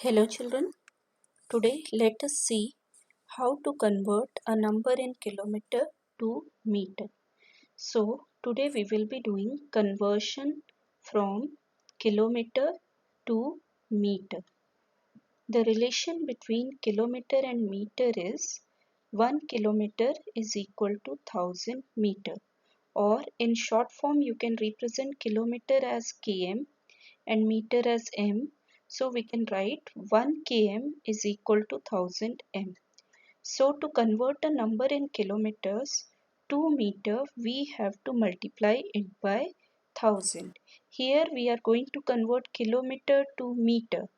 Hello children, today let us see how to convert a number in kilometer to meter. So today we will be doing conversion from kilometer to meter. The relation between kilometer and meter is 1 kilometer is equal to 1000 meter, or in short form you can represent kilometer as km and meter as m. So we can write 1 km is equal to 1000 m. So to convert a number in kilometers to meter, we have to multiply it by 1000. Here we are going to convert kilometer to meter.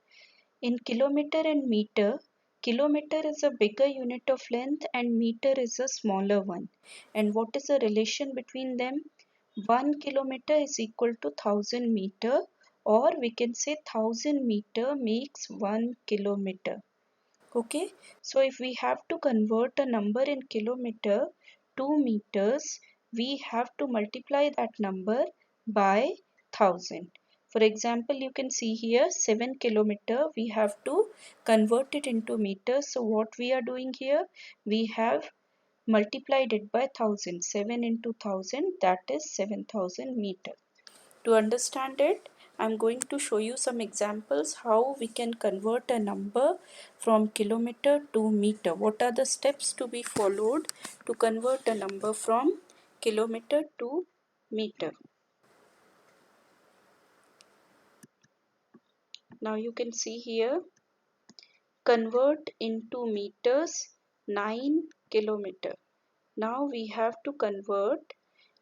In kilometer and meter, kilometer is a bigger unit of length and meter is a smaller one. And what is the relation between them? 1 kilometer is equal to 1000 meter, or we can say 1000 meter makes 1 kilometer. Okay, so if we have to convert a number in kilometer to meters, we have to multiply that number by 1000. For example, you can see here 7 kilometer, we have to convert it into meters. So what we are doing here, we have multiplied it by 1000. 7 into 1000, that is 7000 meter. To understand it, I'm going to show you some examples how we can convert a number from kilometer to meter. What are the steps to be followed to convert a number from kilometer to meter? Now you can see here, convert into meters 9 kilometer. Now we have to convert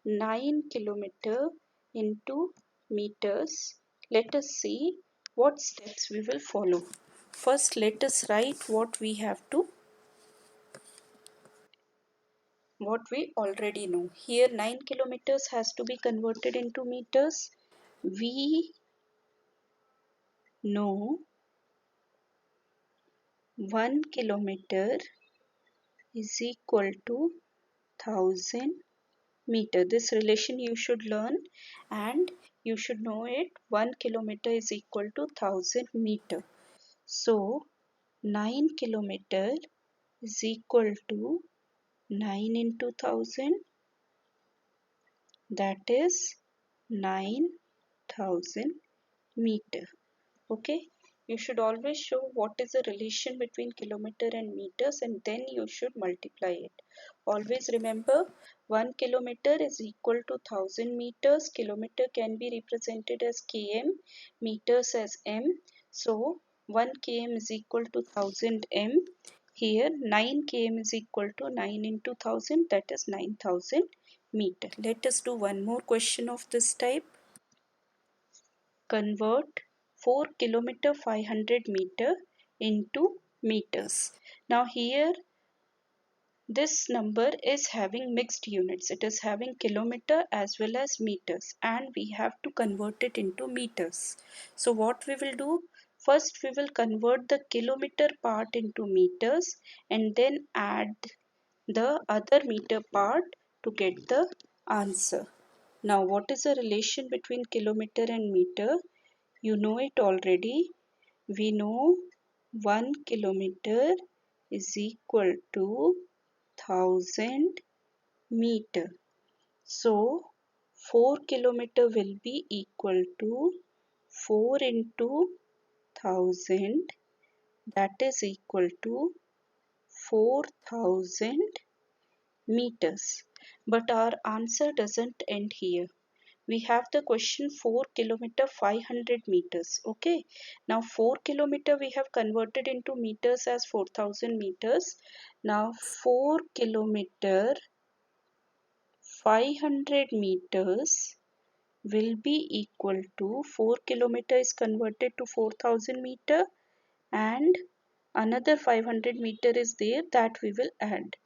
9 kilometer into meters. Let us see what steps we will follow. First, let us write what we already know. Here 9 kilometers has to be converted into meters. We know 1 kilometer is equal to 1000 meter. This relation you should learn and you should know it. 1 kilometer is equal to 1000 meter. So 9 kilometer is equal to 9 into 1000, that is 9000 meter. Okay, you should always show what is the relation between kilometer and meters, and then you should multiply it. Always remember, 1 kilometer is equal to 1000 meters. Kilometer can be represented as km, meters as m. So 1 km is equal to 1000 m. Here 9 km is equal to 9 into 1000, that is 9000 meter. Let us do one more question of this type. Convert 4 kilometer 500 meter into meters. Now here this number is having mixed units. It is having kilometer as well as meters, and we have to convert it into meters. So what we will do? First we will convert the kilometer part into meters and then add the other meter part to get the answer. Now what is the relation between kilometer and meter? You know it already. We know 1 kilometer is equal to 1000 meter. So 4 kilometer will be equal to 4 into 1000, that is equal to 4000 meters. But our answer doesn't end here. We have the question 4 kilometer 500 meters. Okay, now 4 kilometer we have converted into meters as 4000 meters. Now 4 kilometer 500 meters will be equal to 4 kilometer is converted to 4000 meter, and another 500 meter is there that we will add.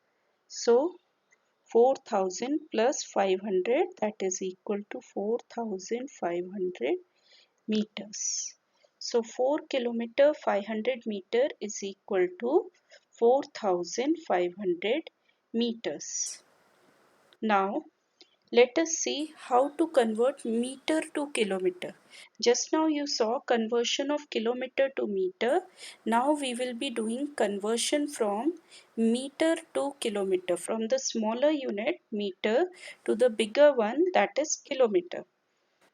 So 4000 plus 500, that is equal to 4500 meters. So 4 kilometer 500 meter is equal to 4500 meters. Now let us see how to convert meter to kilometer. Just now you saw conversion of kilometer to meter. Now we will be doing conversion from meter to kilometer, from the smaller unit meter to the bigger one, that is kilometer.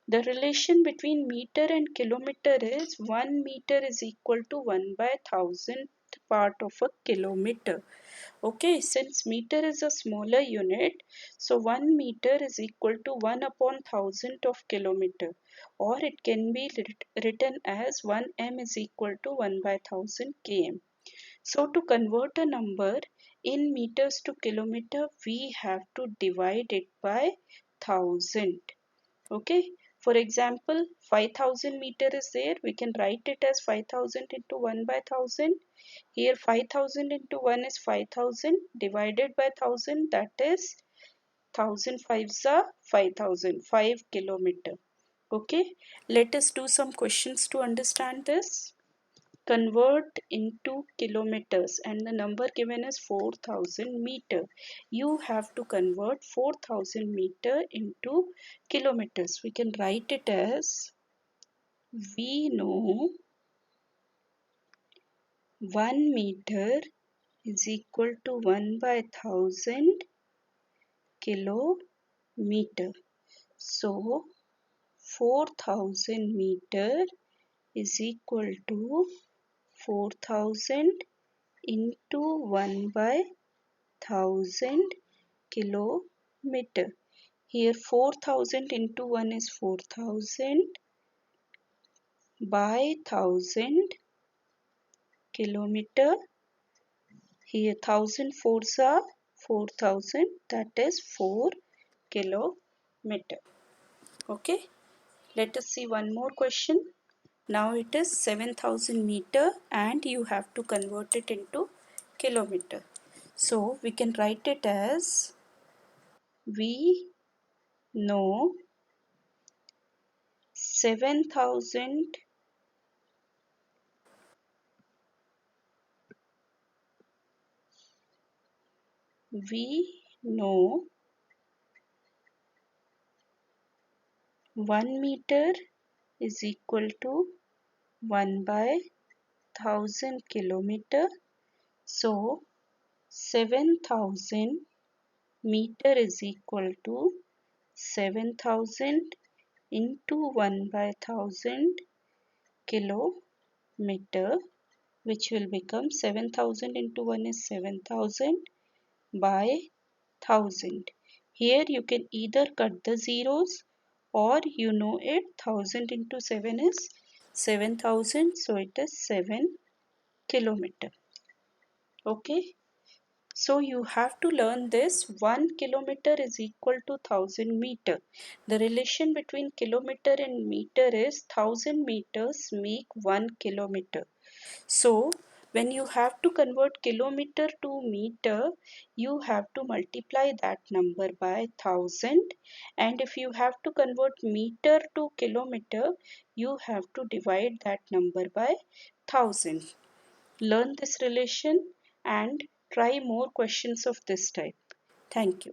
The relation between meter and kilometer is 1 meter is equal to 1 by 1000th part of a kilometer. Okay, since meter is a smaller unit, so 1 meter is equal to 1 upon 1000 of kilometer, or it can be written as 1 m is equal to 1 by 1000 km. So to convert a number in meters to kilometer, we have to divide it by 1000. Okay, for example, 5000 meter is there, we can write it as 5000 into 1 by 1000. Here 5000 into 1 is 5000 divided by 1000, that is 1000 fives are 5000, 5 kilometer. Okay, let us do some questions to understand this. Convert into kilometers, and the number given is 4000 meter. You have to convert 4000 meter into kilometers. We can write it as, we know 1 meter is equal to 1 by 1000 kilometer. So 4000 meter is equal to 4000 into 1 by 1000 kilometer. Here 4000 into 1 is 4000 by 1000 kilometer. Here 1000 fours are 4000, that is 4 kilometer. Okay, let us see one more question. Now it is 7000 meter and you have to convert it into kilometer. So we can write it as, we know 7000 we know 1 meter is equal to 1 by 1000 kilometer. So 7000 meter is equal to 7000 into 1 by 1000 kilometer, which will become 7000 into 1 is 7000 by 1000. Here you can either cut the zeros, or you know it, 1000 into 7 is 7000, so it is 7 kilometer. Okay, so you have to learn this. 1 kilometer is equal to 1000 meter. The relation between kilometer and meter is 1000 meters make 1 kilometer. So when you have to convert kilometer to meter, you have to multiply that number by 1000, and if you have to convert meter to kilometer, you have to divide that number by 1000. Learn this relation and try more questions of this type. Thank you.